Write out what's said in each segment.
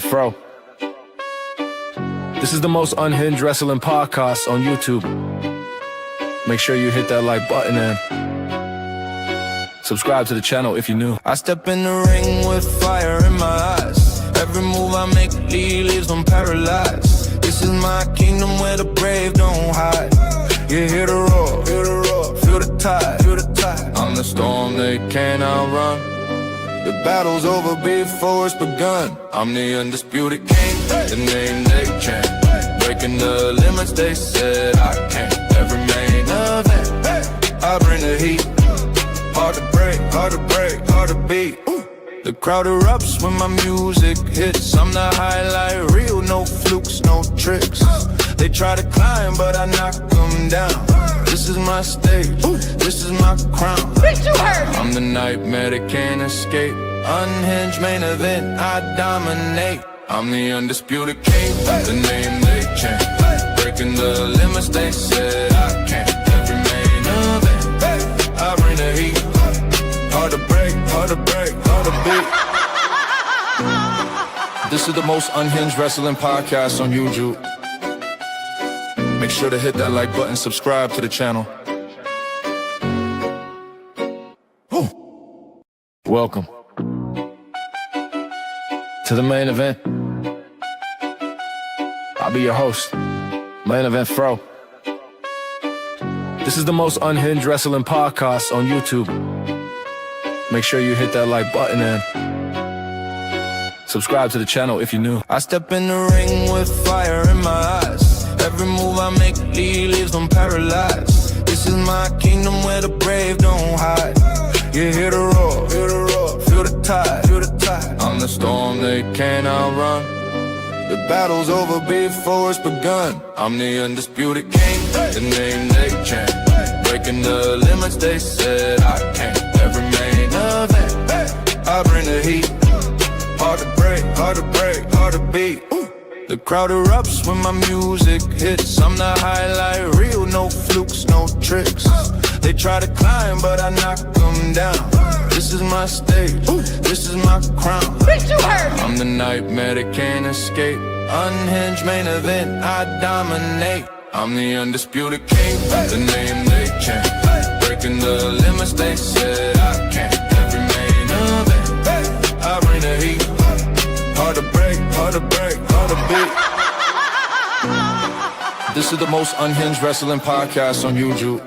Fro. This is the most unhinged wrestling podcast on YouTube. Make sure you hit that like button and subscribe to the channel if you're new. I step in the ring with fire in my eyes. Every move I make leaves them paralyzed. This is my kingdom where the brave don't hide. You hear the roar, feel the tide. I'm the storm they can't outrun. The battle's over before it's begun. I'm the undisputed king, the name they chant. Breaking the limits they said I can't. Every main event, I bring the heat. Hard to break, hard to beat. The crowd erupts when my music hits. I'm the highlight reel, no flukes, no tricks. They try to climb, but I knock them down. This is my stage, this is my crown. I'm the nightmare that can't escape. Unhinged main event, I dominate. I'm the undisputed king, the name they chant. Breaking the limits they said I can't. Every main event, I bring the heat. Hard to break, hard to beat. This is the most unhinged wrestling podcast on YouTube. Make sure to hit that like button, subscribe to the channel. Welcome to the main event. I'll be your host, Main Event Fro. This is the most unhinged wrestling podcast on YouTube. Make sure you hit that like button and subscribe to the channel if you're new. I step in the ring with fire in my eyes. Every move I make leaves them paralyzed. This is my kingdom where the brave don't hide. You hear the roar, feel the tide. I'm the storm they can't outrun. The battle's over before it's begun. I'm the undisputed king, the name they chant. Breaking the limits they said I can't. Every main event, I bring the heat. Hard to break, hard to beat. The crowd erupts when my music hits. I'm the highlight reel, no flukes, no tricks. They try to climb, but I knock them down. This is my stage, this is my crown. I'm the nightmare that can't escape. Unhinged main event, I dominate. I'm the undisputed king, the name they chant. Breaking the limits they said I can't. Every main event, I bring the heat. Hard to break, hard to beat. This is the most unhinged wrestling podcast on YouTube.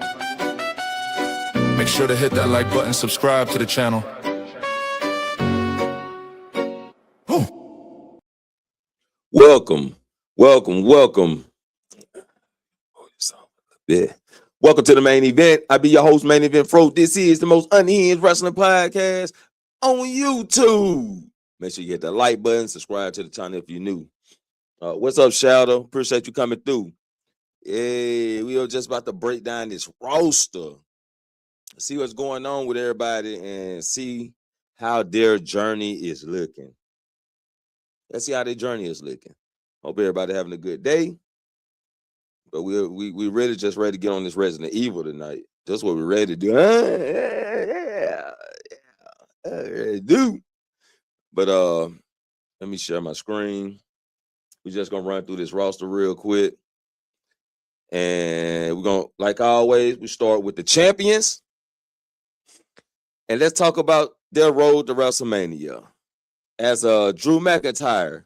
Make sure to hit that like button, subscribe to the channel. Welcome. Welcome to the main event. I be your host, Main Event Fro. This is the most unhinged wrestling podcast on YouTube. Make sure you hit the like button, subscribe to the channel if you're new. What's up, Shadow? Appreciate you coming through. Hey, we are just about to break down this roster. See what's going on with everybody and see how their journey is looking. Let's see how their journey is looking. Hope everybody having a good day. But we really just ready to get on this Resident Evil tonight. That's what we're ready to do. Do. But let me share my screen. We're just gonna run through this roster real quick. And we're gonna, like always, we start with the champions. And let's talk about their road to WrestleMania. As Drew McIntyre,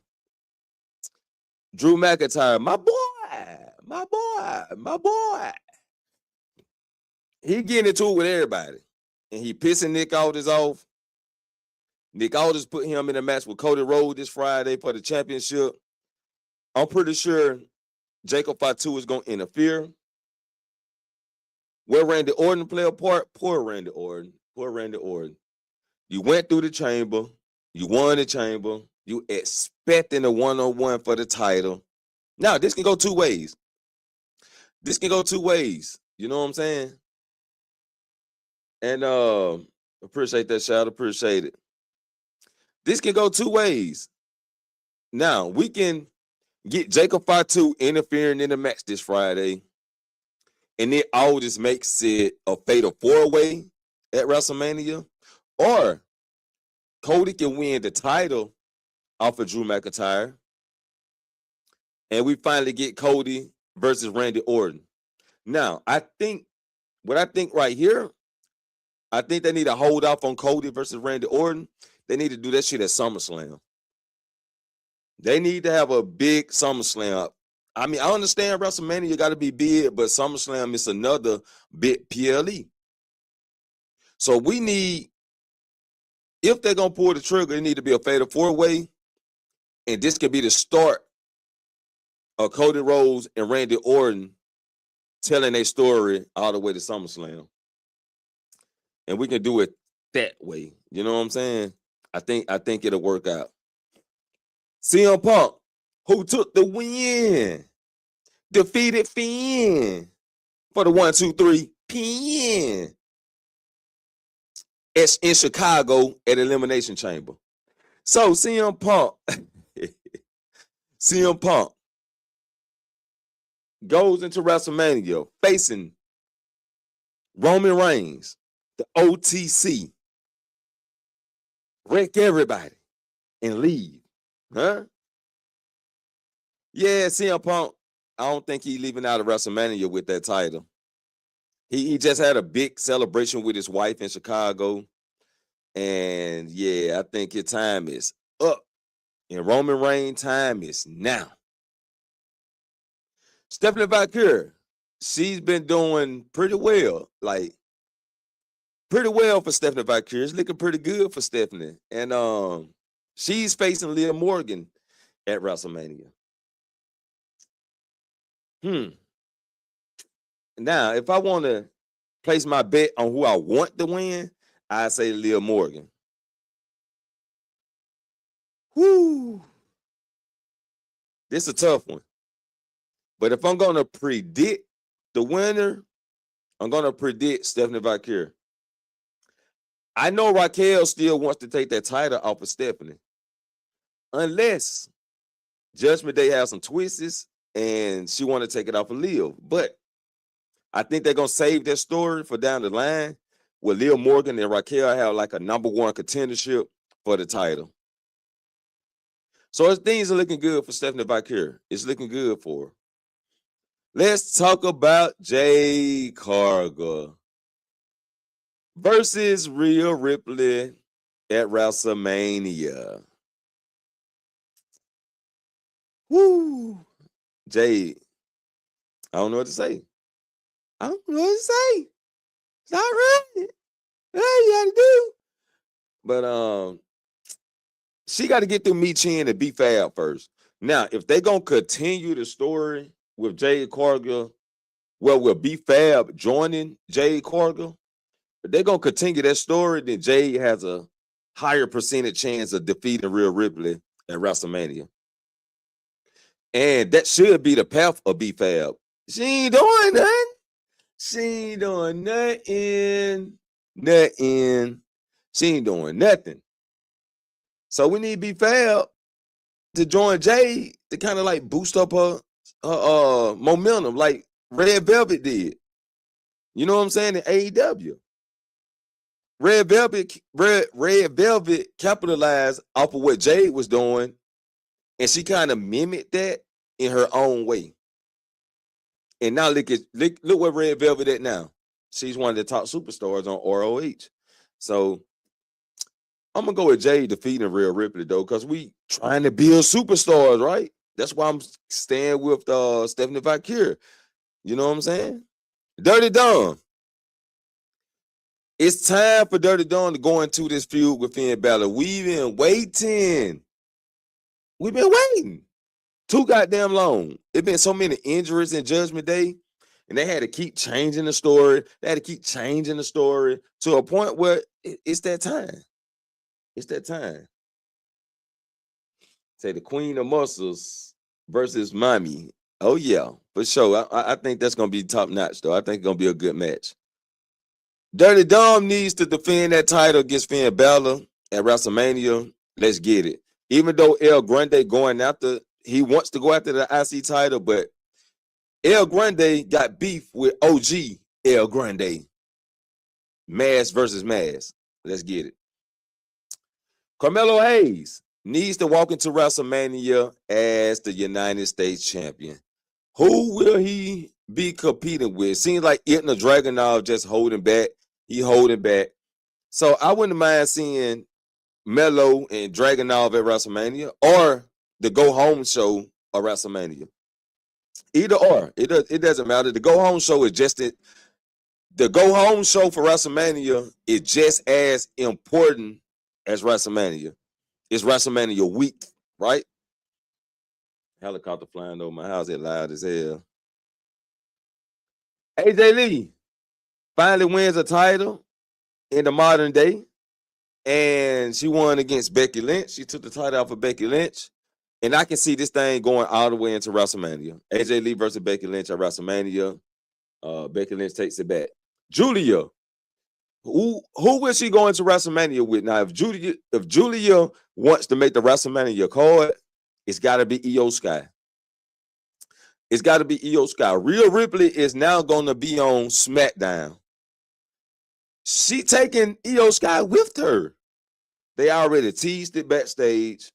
my boy. He getting into it with everybody. And he pissing Nick Aldis off. Nick Aldis put him in a match with Cody Rhodes this Friday for the championship. I'm pretty sure Jacob Fatu is going to interfere. Where Randy Orton play a part? Poor Randy Orton. You went through the chamber. You won the chamber. You expecting a one-on-one for the title. Now, this can go two ways. You know what I'm saying? And appreciate that, shout. Appreciate it. This can go two ways. Now, we can get Jacob Fatu interfering in the match this Friday. And then Aldis makes it a fatal four-way at WrestleMania. Or Cody can win the title off of Drew McIntyre. And we finally get Cody versus Randy Orton. Now, I think right here, I think they need to hold off on Cody versus Randy Orton. They need to do that shit at SummerSlam. They need to have a big SummerSlam. I mean, I understand WrestleMania, you got to be big, but SummerSlam is another big PLE. So we need, if they're going to pull the trigger, it need to be a fatal four-way. And this could be the start of Cody Rhodes and Randy Orton telling their story all the way to SummerSlam. And we can do it that way. You know what I'm saying? I think it'll work out. CM Punk, who took the win, defeated Finn for the 1, 2, 3 PN in Chicago at Elimination Chamber. So CM Punk, CM Punk goes into WrestleMania facing Roman Reigns, the OTC, wreck everybody and leave. Huh? Yeah, CM Punk, I don't think he's leaving out of WrestleMania with that title. He just had a big celebration with his wife in Chicago. And yeah, I think your time is up. And Roman Reigns' time is now. Stephanie Valkyrie, she's been doing pretty well. Like, pretty well for Stephanie Valkyrie. It's looking pretty good for Stephanie. And she's facing Liv Morgan at WrestleMania. Now, if I want to place my bet on who I want to win, I say Liv Morgan. Whoo. This is a tough one. But if I'm going to predict the winner, I'm going to predict Stephanie Valkyrie. I know Raquel still wants to take that title off of Stephanie. Unless Judgment Day has some twists and she want to take it off of Liv. But I think they're going to save that story for down the line where Liv Morgan and Raquel have like a number one contendership for the title. So things are looking good for Stephanie Valkyrie. It's looking good for her. Let's talk about Jade Cargill versus Rhea Ripley at WrestleMania. Woo! Jade, I don't know what to say. I don't know what to say. It's not right. Hey, you gotta do. But she got to get through Me Chin and Be Fab first. Now, if they're gonna continue the story with Jade Cargill, well, with Be Fab joining Jade Cargill, if they're gonna continue that story, then Jade has a higher percentage chance of defeating Rhea Ripley at WrestleMania. And that should be the path of Be Fab. She ain't doing nothing. She ain't doing nothing. She ain't doing nothing. So we need Be Fab to join Jade to kind of like boost up her momentum like Red Velvet did. You know what I'm saying? In AEW. Red Velvet capitalized off of what Jade was doing, and she kind of mimicked that in her own way. And now look where Red Velvet at now. She's one of the top superstars on ROH. So I'm gonna go with Jade defeating Rhea Ripley though, because we trying to build superstars, right? That's why I'm staying with Stephanie Valkyrie. You know what I'm saying? Dirty Dawn. It's time for Dirty Dawn to go into this feud with Finn Balor. We've been waiting. We've been waiting too goddamn long. There's been so many injuries in Judgment Day, and they had to keep changing the story. They had to keep changing the story to a point where it's that time. It's that time. Say the Queen of Muscles versus Mommy. Oh, yeah, for sure. I think that's going to be top notch, though. I think it's going to be a good match. Dirty Dom needs to defend that title against Finn Balor at WrestleMania. Let's get it. Even though El Grande he wants to go after the IC title, but El Grande got beef with OG El Grande. Mass versus Mass. Let's get it. Carmelo Hayes needs to walk into WrestleMania as the United States champion. Who will he be competing with? Seems like Ilya Dragunov just holding back. He holding back. So I wouldn't mind seeing Melo and Dragunov at WrestleMania or the Go Home show at WrestleMania. Either or. It doesn't matter. The Go Home show is just it. The Go Home show for WrestleMania is just as important as WrestleMania. It's WrestleMania week, right? Helicopter flying over my house, it loud as hell. AJ Lee finally wins a title in the modern day, and she won against Becky Lynch. She took the title off of Becky Lynch, and I can see this thing going all the way into WrestleMania. AJ Lee versus Becky Lynch at WrestleMania. Becky Lynch takes it back. Julia, who will she go into WrestleMania with? Now, if Julia wants to make the WrestleMania card, it's got to be Io Sky. It's got to be Io Sky. Rhea Ripley is now going to be on SmackDown. She taking Io Sky with her. They already teased it backstage,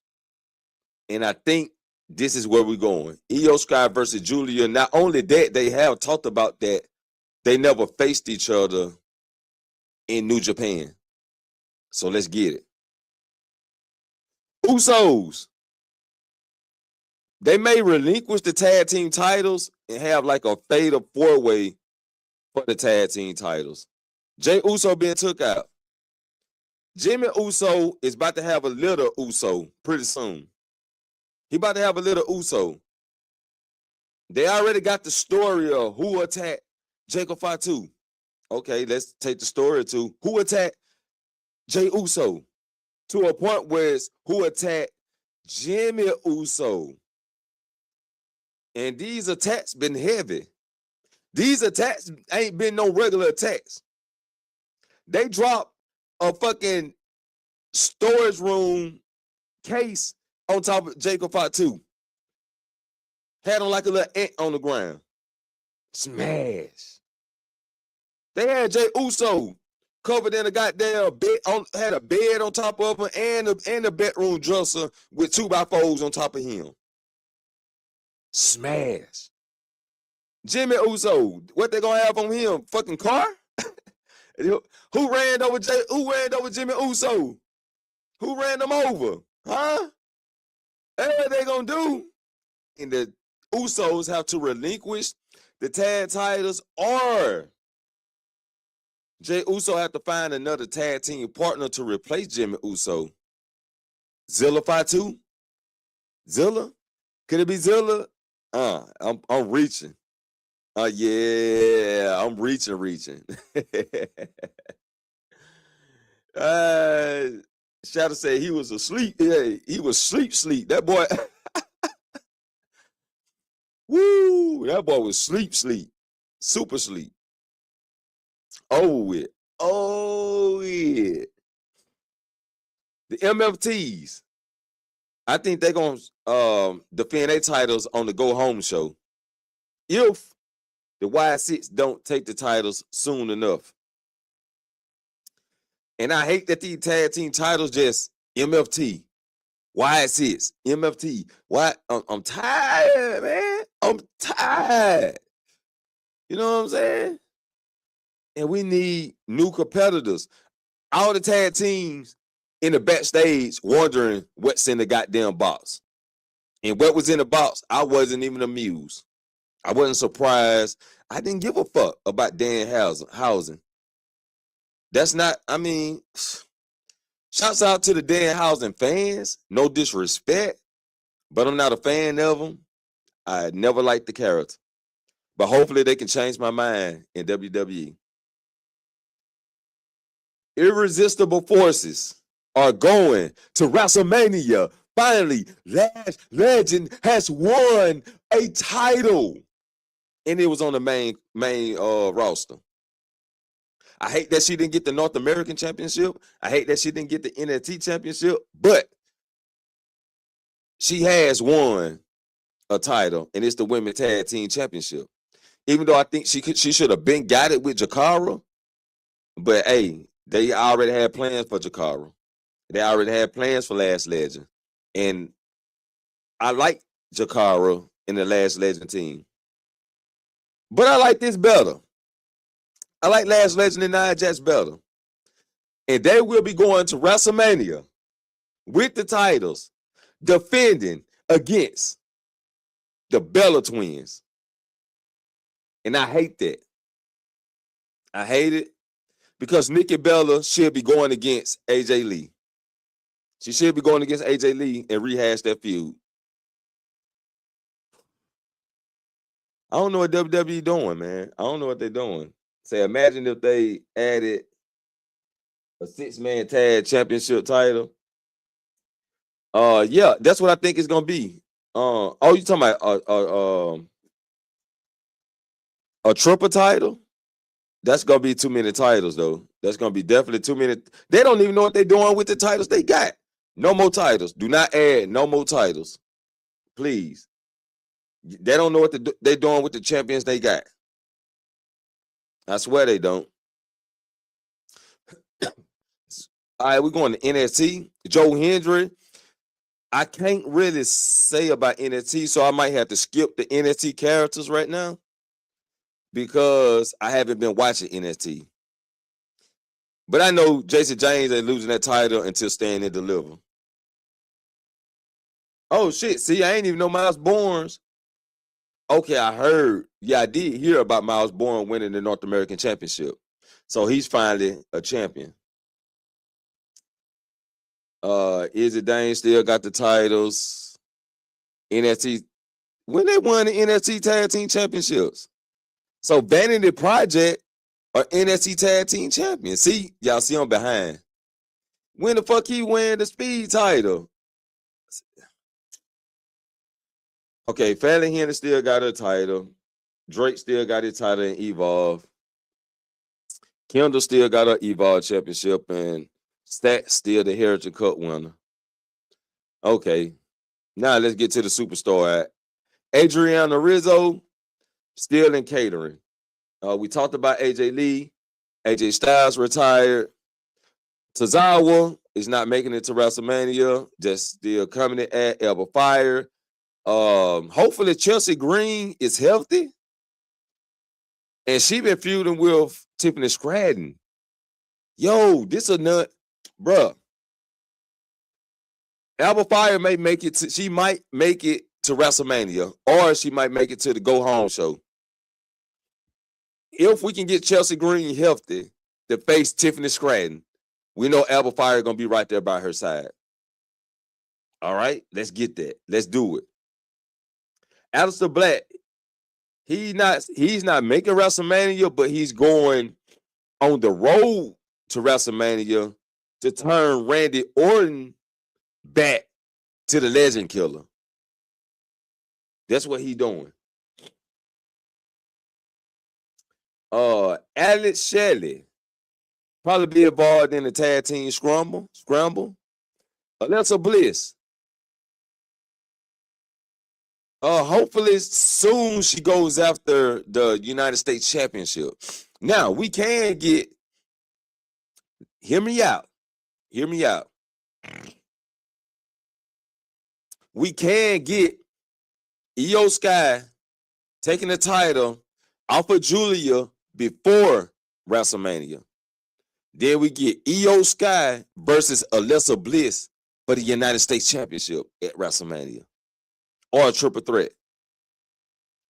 and I think this is where we're going. Io Sky versus Julia. Not only that, they have talked about that. They never faced each other in New Japan. So let's get it. Usos. They may relinquish the tag team titles and have like a fatal four-way for the tag team titles. Jey Uso being took out. Jimmy Uso is about to have a little Uso pretty soon. He about to have a little Uso. They already got the story of who attacked Jacob Fatu. Okay, let's take the story to who attacked Jey Uso to a point where it's who attacked Jimmy Uso. And these attacks been heavy. These attacks ain't been no regular attacks. They dropped a fucking storage room case on top of Jacob Fatu. Had him like a little ant on the ground. Smash. They had Jey Uso covered in a goddamn bed, had a bed on top of him and a bedroom dresser with 2x4s on top of him. Smash. Jimmy Uso, what they gonna have on him? Fucking car? Who ran over Jimmy Uso? Who ran them over? Huh? That's what they gonna do. And the Usos have to relinquish the tag titles, or Jey Uso have to find another tag team partner to replace Jimmy Uso. Zilla Fatu? Zilla? Could it be Zilla? I'm reaching. Yeah, I'm reaching. Shadow said he was asleep. Yeah, he was sleep. That boy. Woo! That boy was sleep. Super sleep. Oh, yeah. The MFTs. I think they're going to defend their titles on the Go Home show if the Y6 don't take the titles soon enough. And I hate that these tag team titles just MFT, Y6, MFT. Why? I'm tired, man. I'm tired. You know what I'm saying? And we need new competitors. All the tag teams in the backstage wondering what's in the goddamn box. And what was in the box, I wasn't even amused. I wasn't surprised. I didn't give a fuck about Dan Housen. That's not, I mean, shouts out to the Dan Housen fans. No disrespect, but I'm not a fan of them. I never liked the character. But hopefully they can change my mind in WWE. Irresistible Forces are going to WrestleMania. Finally, Lash Legend has won a title. And it was on the main roster. I hate that she didn't get the North American Championship. I hate that she didn't get the NXT Championship. But she has won a title, and it's the Women's Tag Team Championship. Even though I think she should have been got it with Jakara. But, hey, they already had plans for Jakara. They already had plans for Lash Legend. And I like Jakara in the Last Legend team. But I like this better. I like Last Legend and Nia Jax better. And they will be going to WrestleMania with the titles, defending against the Bella Twins. And I hate that. I hate it because Nikki Bella should be going against AJ Lee. She should be going against AJ Lee and rehash that feud. I don't know what WWE doing, man. I don't know what they're doing. Say, imagine if they added a 6-man tag championship title. Yeah, that's what I think it's gonna be. Oh, you talking about a triple title? That's gonna be too many titles, though. That's gonna be definitely too many. They don't even know what they're doing with the titles they got. No more titles. Do not add no more titles, please. They don't know what they're doing with the champions they got. I swear they don't. All right, we're going to NXT. Joe Hendry. I can't really say about NXT, so I might have to skip the NXT characters right now because I haven't been watching NXT. But I know Jason James ain't losing that title until Stand and Deliver. Oh, shit. See, I ain't even know Miles Bourne's. Okay, I heard. Yeah, I did hear about Miles Bourne winning the North American Championship. So he's finally a champion. Izzy Dane still got the titles. NXT. When they won the NXT Tag Team Championships. So Vanity Project are NXT Tag Team Champions. See, y'all see I'm behind. When the fuck he win the Speed title? Okay, Fallon Henry still got her title. Drake still got his title in Evolve. Kendall still got her Evolve Championship, and Stat still the Heritage Cup winner. Okay, now let's get to the superstar act. Adriana Rizzo still in catering. We talked about AJ Lee. AJ Styles retired. Tozawa is not making it to WrestleMania. Just still coming in at Elba Fire. Hopefully Chelsea Green is healthy. And she been feuding with Tiffany Stratton. Yo, this a nut, bruh. Alba Fire may make it to, she might make it to WrestleMania, or she might make it to the Go Home show. If we can get Chelsea Green healthy to face Tiffany Stratton, we know Alba Fire gonna be right there by her side. All right, let's get that. Let's do it. Aleister Black, he's not making WrestleMania, but he's going on the road to WrestleMania to turn Randy Orton back to the Legend Killer. That's what he's doing. Alex Shelley probably be involved in the tag team scramble. Alexa Bliss. Hopefully soon she goes after the United States Championship. Now we can get. Hear me out. We can get Io Sky taking the title off of Julia before WrestleMania. Then we get Io Sky versus Alexa Bliss for the United States Championship at WrestleMania. Or a triple threat.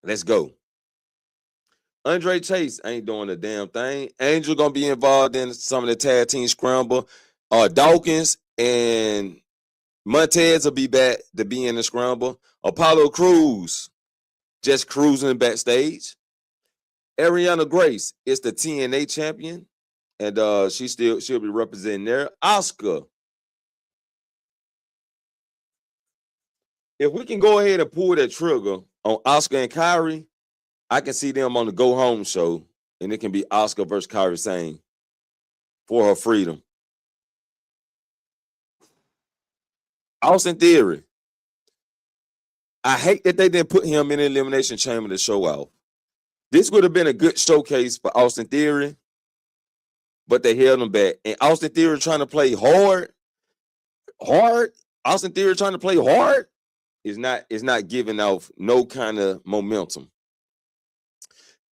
Let's go. Andre Chase ain't doing a damn thing. Angel gonna be involved in some of the tag team scramble. Dawkins and Montez will be back to be in the scramble. Apollo Crews just cruising backstage. Ariana Grace is the TNA champion, and she'll be representing there. Asuka. If we can go ahead and pull that trigger on Asuka and Kyrie, I can see them on the Go Home show, and it can be Asuka versus Kyrie Sane for her freedom. Austin Theory. I hate that they didn't put him in the Elimination Chamber to show off. This would have been a good showcase for Austin Theory, but they held him back. And Austin Theory trying to play hard. Austin Theory trying to play hard is not giving off no kind of momentum.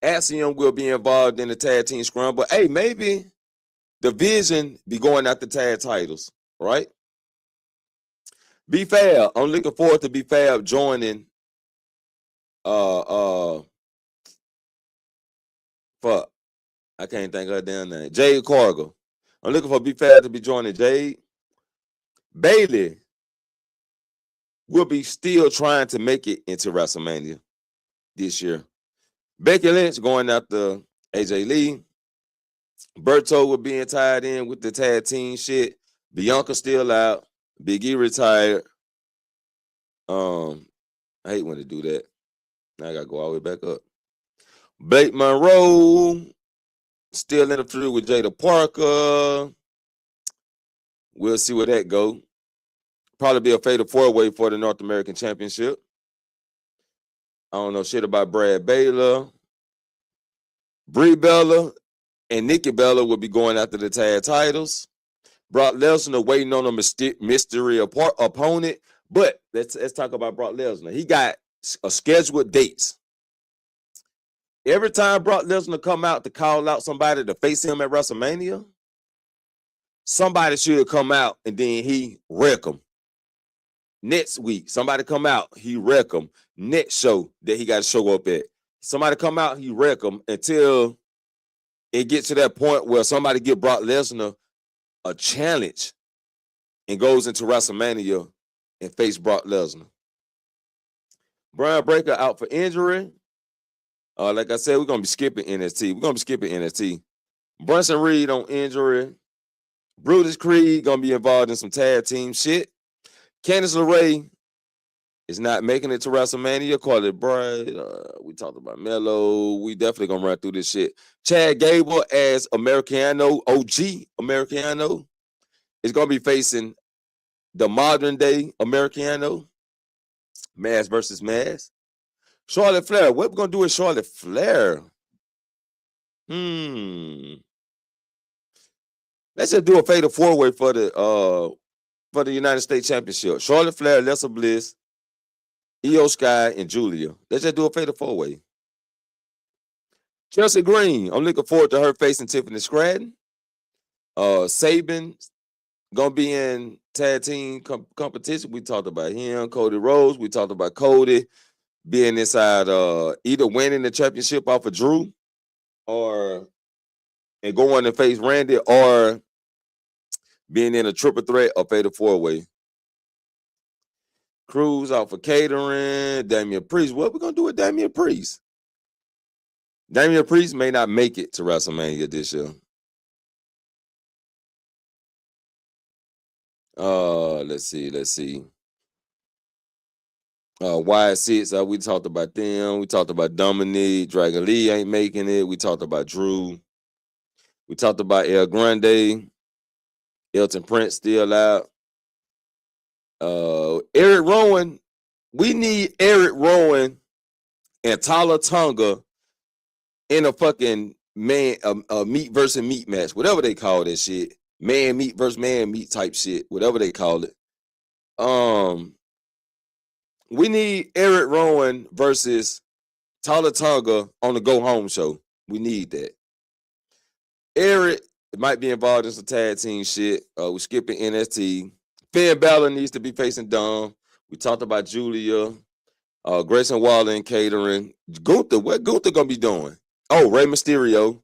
Axiom will be involved in the tag team scrum, but hey, maybe the Vision be going after tag titles, right? B-Fab, I'm looking forward to B-Fab joining fuck, I can't think of her damn name. Jade Cargill. I'm looking for B-Fab to be joining Jade. Bailey will be still trying to make it into WrestleMania this year. Becky Lynch going after AJ Lee. Berto will be tied in with the tag team shit. Bianca still out. Big E retired. I hate when they do that. Now I gotta go all the way back up. Blake Monroe still in the feud with Jada Parker. We'll see where that go. Probably be a fatal 4-way for the North American Championship. I don't know shit about Brad Baylor. Brie Bella and Nikki Bella will be going after the tag titles. Brock Lesnar waiting on a mystery opponent. But let's talk about Brock Lesnar. He got a scheduled dates. Every time Brock Lesnar come out to call out somebody to face him at WrestleMania, somebody should come out and then he wreck them. Next week, somebody come out, he wreck them. Next show that he got to show up at. Somebody come out, he wreck them until it gets to that point where somebody give Brock Lesnar a challenge and goes into WrestleMania and face Brock Lesnar. Brian Breaker out for injury. Like I said, we're going to be skipping NXT. Bronson Reed on injury. Brutus Creed going to be involved in some tag team shit. Candice LeRae is not making it to WrestleMania. Call it Bride. We talked about Mello. We definitely going to run through this shit. Chad Gable as Americano, OG Americano, is going to be facing the modern day Americano. Mass versus Mass. Charlotte Flair. What we're going to do with Charlotte Flair? Let's just do a fatal 4-way for the United States Championship. Charlotte Flair, Alexa Bliss, Io Sky, and Julia. Let's just do a fatal 4-way. Chelsea Green. I'm looking forward to her facing Tiffany Stratton. Sabin gonna be in tag team competition. We talked about him. Cody Rhodes. We talked about Cody being inside either winning the championship off of Drew and going to face Randy or being in a triple threat or fatal 4-way. Cruz out for catering. Damian Priest. What we gonna do with Damian Priest? Damian Priest may not make it to WrestleMania this year. Let's see. Wyatt Six, we talked about them. We talked about Dominique. Dragon Lee ain't making it. We talked about Drew. We talked about El Grande. Elton Prince still out. Eric Rowan. We need Eric Rowan and Tala Tonga in a fucking meat versus meat match, whatever they call that shit. Man meat versus man meat type shit, whatever they call it. We need Eric Rowan versus Tala Tonga on the Go Home show. We need that. Eric might be involved in some tag team shit. We're skipping NXT. Finn Balor needs to be facing Dom. We talked about Julia. Grayson Waller and catering. Gunther, what Gunther gonna be doing? Oh, Rey Mysterio.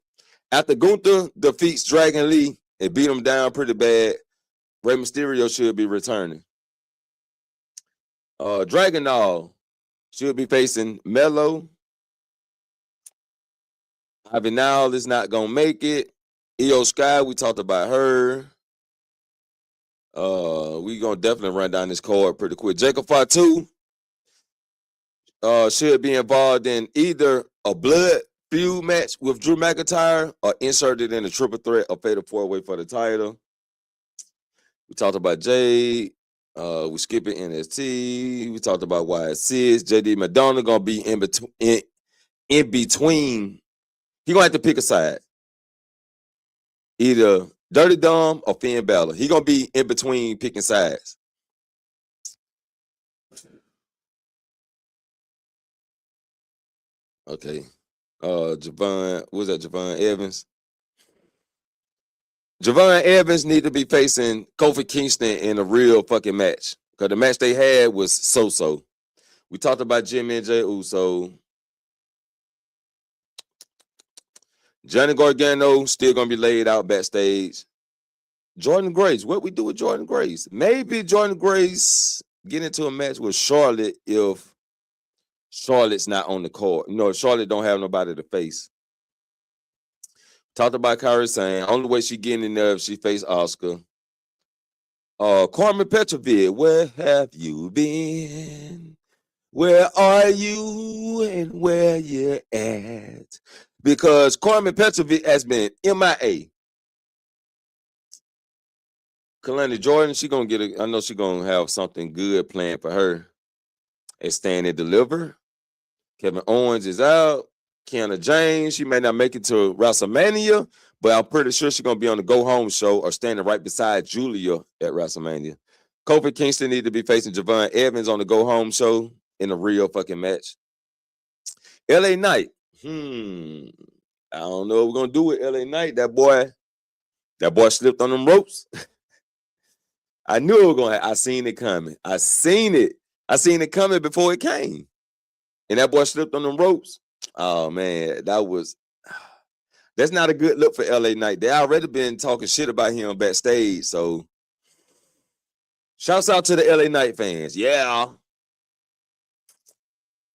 After Gunther defeats Dragon Lee and beat him down pretty bad, Rey Mysterio should be returning. Dragunov should be facing Mello. Avinal is not gonna make it. Io Sky, we talked about her. We gonna definitely run down this card pretty quick. Jacob Fatu should be involved in either a blood feud match with Drew McIntyre or inserted in a triple threat or fatal 4-way for the title. We talked about Jade. We skipping NXT. We talked about YSC. JD Madonna gonna be in between. He gonna have to pick a side. Either Dirty Dom or Finn Balor. He gonna be in between picking sides. Okay. Javon, what was that? Javon Evans. Javon Evans need to be facing Kofi Kingston in a real fucking match. Because the match they had was so-so. We talked about Jimmy and Jey Uso. Johnny Gargano still going to be laid out backstage. Jordan Grace, what we do with Jordan Grace? Maybe Jordan Grace get into a match with Charlotte if Charlotte's not on the court. You know, if Charlotte don't have nobody to face. Talked about Kairi saying only way she getting in there if she face Oscar. Carmen Petrovic, where have you been? Where are you and where you at? Because Carmen Petrovic has been MIA. Kalani Jordan, she gonna get I know she gonna have something good planned for her. And Stand and Deliver. Kevin Owens is out. Kiana James, she may not make it to WrestleMania, but I'm pretty sure she's gonna be on the Go Home show or standing right beside Julia at WrestleMania. Kofi Kingston need to be facing Javon Evans on the Go Home show in a real fucking match. LA Knight. I don't know what we're gonna do with LA Knight. That boy slipped on them ropes. I knew it was gonna. I seen it coming. I seen it coming before it came. And that boy slipped on them ropes. Oh man, that's not a good look for LA Knight. They already been talking shit about him backstage. So shouts out to the LA Knight fans. Yeah.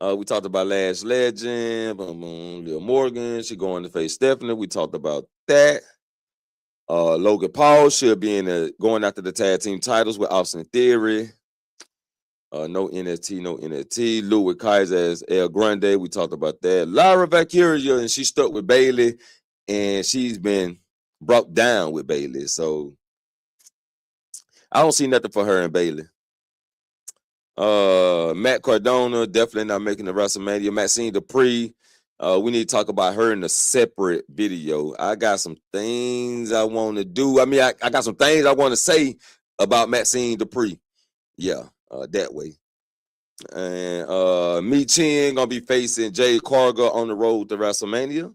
We talked about Lash Legend, Liv Morgan. She going to face Stephanie. We talked about that. Logan Paul should be going after the tag team titles with Austin Theory. No NXT. Louis Kaiser as El Grande. We talked about that. Lyra Valkyria, and she stuck with Bayley, and she's been brought down with Bayley. So I don't see nothing for her and Bayley. Matt Cardona definitely not making the WrestleMania. Maxine Dupree, we need to talk about her in a separate video. I got some things I want to do. I mean, I got some things I want to say about Maxine Dupree. Yeah, that way. And Mi Chin gonna be facing Jade Cargill on the road to WrestleMania.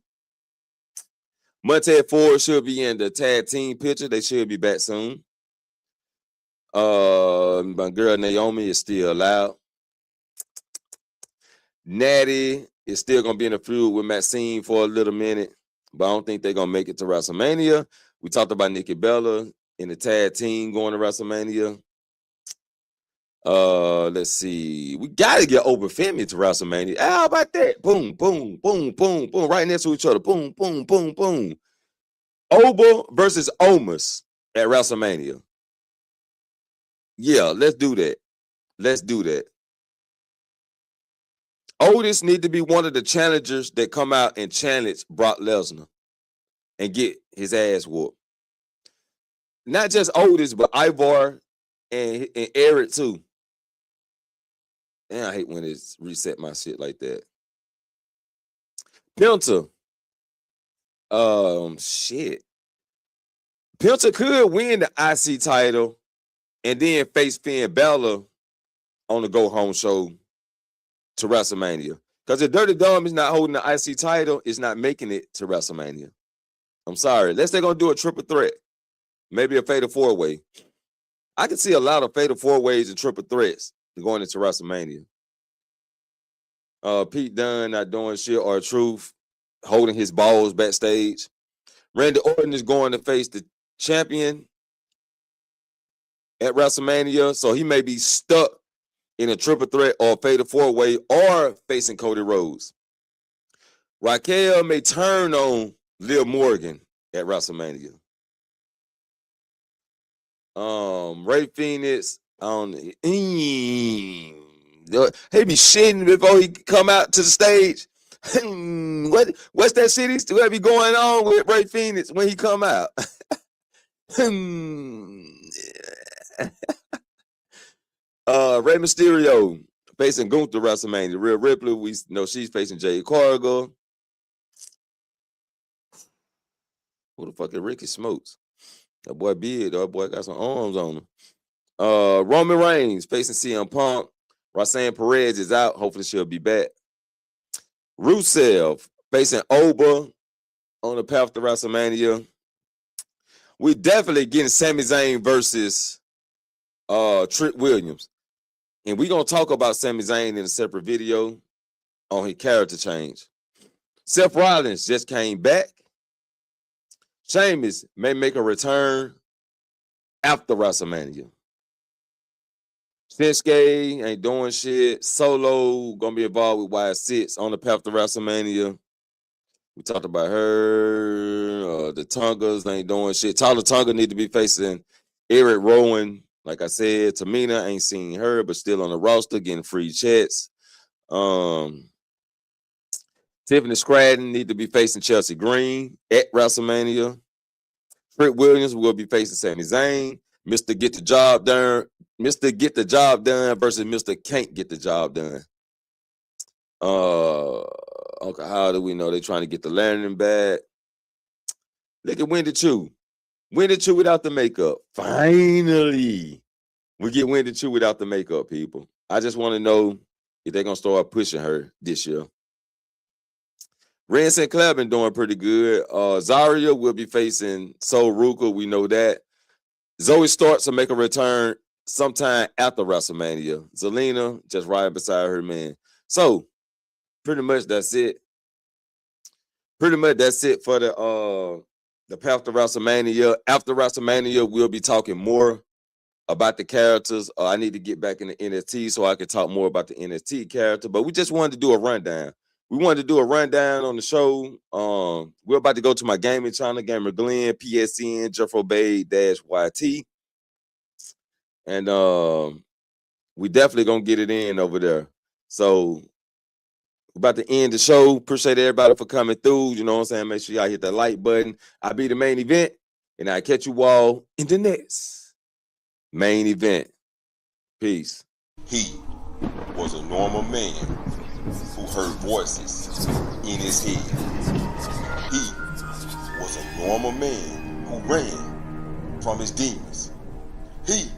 Montez Ford should be in the tag team picture. They should be back soon. My girl Naomi is still out. Natty is still gonna be in the feud with Maxine for a little minute, but I don't think they're gonna make it to WrestleMania. We talked about Nikki Bella in the tag team going to WrestleMania. Let's see. We gotta get Oprah Femi to WrestleMania. How about that? Boom, boom, boom, boom, boom, right next to each other. Boom, boom, boom, boom. Oba versus Omos at WrestleMania. Yeah, let's do that. Let's do that. Otis need to be one of the challengers that come out and challenge Brock Lesnar and get his ass whooped. Not just Otis, but Ivar and Eric too. And I hate when it's reset my shit like that. Penta. Shit. Penta could win the IC title and then face Finn Balor on the Go Home show to WrestleMania. Because if Dirty Dom is not holding the IC title, it's not making it to WrestleMania. I'm sorry. Unless they're going to do a triple threat. Maybe a fatal four-way. I can see a lot of fatal four-ways and triple threats going into WrestleMania. Pete Dunne not doing shit, or Truth holding his balls backstage. Randy Orton is going to face the champion at WrestleMania, so he may be stuck in a triple threat or fatal four-way or facing Cody Rhodes. Raquel may turn on Liv Morgan at WrestleMania. Ray Phoenix on he be shitting before he come out to the stage. What's that shit he's still be going on with Ray Phoenix when he come out? Rey Mysterio facing Gunther WrestleMania. Rhea Ripley, we know she's facing Jade Cargill. Who the fuck is Ricky Smokes? That boy big, that boy got some arms on him. Roman Reigns facing CM Punk. Roxanne Perez is out. Hopefully she'll be back. Rusev facing Oba on the path to WrestleMania. We definitely getting Sami Zayn versus Trick Williams. And we're going to talk about Sami Zayn in a separate video on his character change. Seth Rollins just came back. Sheamus may make a return after WrestleMania. Shinsuke ain't doing shit. Solo going to be involved with Y6 on the path to WrestleMania. We talked about her. The Tongas ain't doing shit. Tyler Tonga need to be facing Eric Rowan. Like I said, Tamina ain't seen her, but still on the roster getting free checks. Tiffany Stratton need to be facing Chelsea Green at WrestleMania. Trick Williams will be facing Sami Zayn. Mr. Get the Job Done. Mr. Get the Job Done versus Mr. Can't Get the Job Done. Okay, how do we know they're trying to get the Landon back? Look at Wendy Choo. Wendy Choo without the makeup. Finally, we get Wendy Choo without the makeup, people. I just want to know if they're going to start pushing her this year. Ren Sinclair been doing pretty good. Zarya will be facing Sol Ruka. We know that. Zoe Starks will make a return sometime after WrestleMania. Zelina just riding beside her man. So, pretty much that's it. Pretty much that's it for the path to WrestleMania. After WrestleMania, we'll be talking more about the characters. I need to get back in the NXT so I can talk more about the NXT character. But we just wanted to do a rundown. We wanted to do a rundown on the show. We're about to go to my gaming channel, Gamer Glenn, PSN, Jeffro Bay -YT. And we definitely gonna get it in over there. So we're about to end the show. Appreciate everybody for coming through. You know what I'm saying? Make sure y'all hit that like button. I'll be the main event, and I'll catch you all in the next main event. Peace. He was a normal man who heard voices in his head. He was a normal man who ran from his demons. He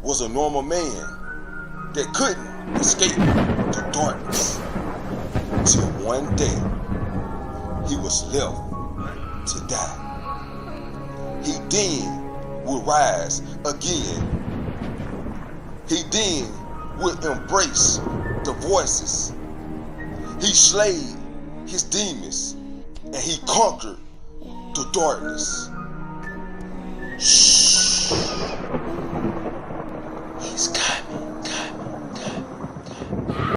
was a normal man that couldn't escape the darkness till one day he was left to die. He then would rise again. He then would embrace the voices. He slayed his demons and he conquered the darkness. Shh. He's coming.